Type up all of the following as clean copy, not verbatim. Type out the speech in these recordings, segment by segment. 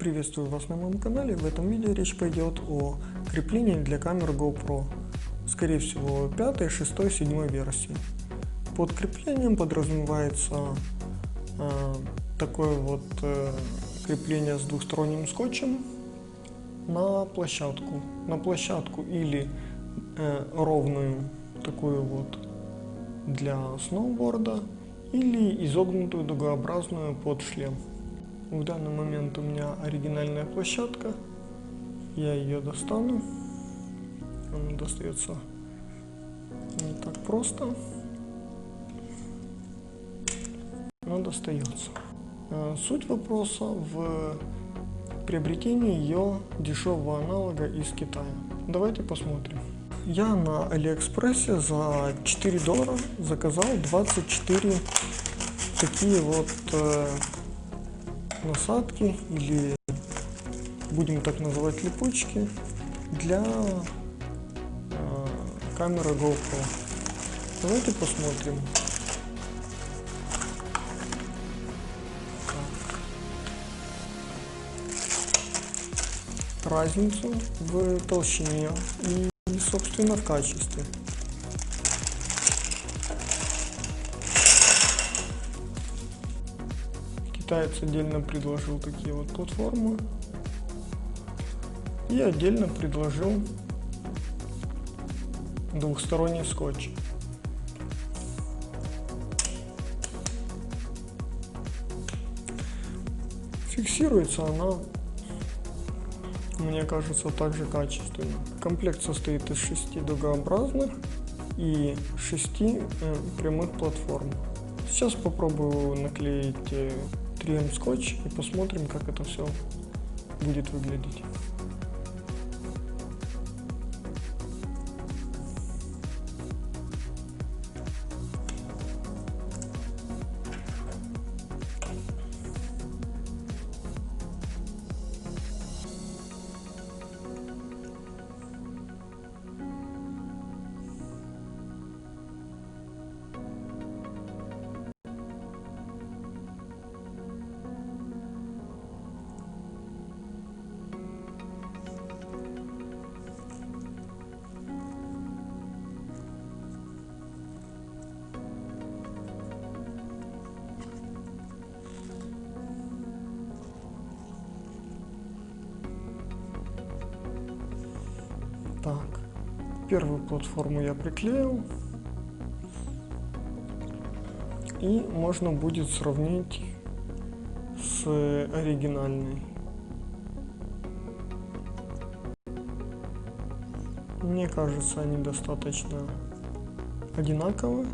Приветствую вас на моем канале. В этом видео речь пойдет о креплении для камер GoPro. Скорее всего 5, 6, 7 версии. Под креплением подразумевается такое вот крепление с двухсторонним скотчем на площадку. На площадку или ровную такую вот для сноуборда, или изогнутую дугообразную под шлем. В данный момент у меня оригинальная площадка. Я ее достану. Она достается не так просто, но достается. Суть вопроса в приобретении ее дешевого аналога из Китая. Давайте посмотрим. Я на Алиэкспрессе за $4 заказал 24 такие вот насадки, или будем так называть липучки, для камеры GoPro. Давайте посмотрим. Разницу в толщине и, собственно, в качестве. Китаец отдельно предложил такие вот платформы и отдельно предложил двухсторонний скотч. Фиксируется она, мне кажется, также качественно. Комплект состоит из 6 дугообразных и 6 прямых платформ. Сейчас попробую наклеить 3M скотч и посмотрим, как это все будет выглядеть. Так, первую платформу я приклеил, и можно будет сравнить с оригинальной. Мне кажется, они достаточно одинаковы,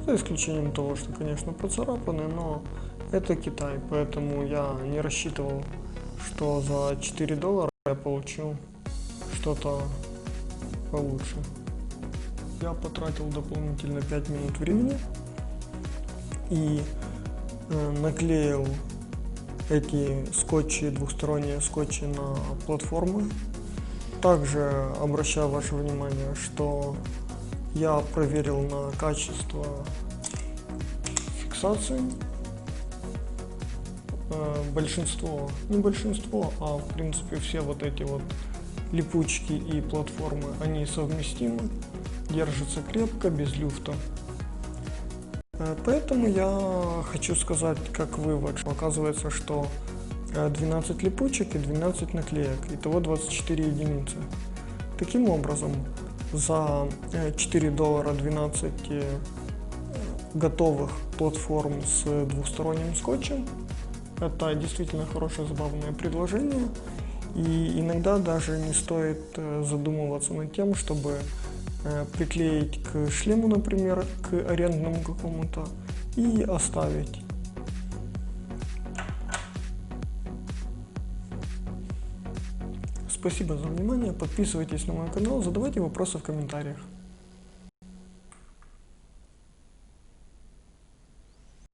за исключением того, что, конечно, поцарапаны, но это Китай, поэтому я не рассчитывал, что за $4 я получу что-то получше. Я потратил дополнительно 5 минут времени и наклеил эти скотчи, двухсторонние скотчи на платформы. Также обращаю ваше внимание, что я проверил на качество фиксации. Большинство, не большинство, а в принципе все вот эти вот липучки и платформы, они совместимы, держатся крепко, без люфта. Поэтому я хочу сказать как вывод, что оказывается, что 12 липучек и 12 наклеек, итого 24 единицы. Таким образом, за $4 12 готовых платформ с двухсторонним скотчем, это действительно хорошее, забавное предложение. И иногда даже не стоит задумываться над тем, чтобы приклеить к шлему, например, к арендному какому-то, и оставить. Спасибо за внимание, подписывайтесь на мой канал, задавайте вопросы в комментариях.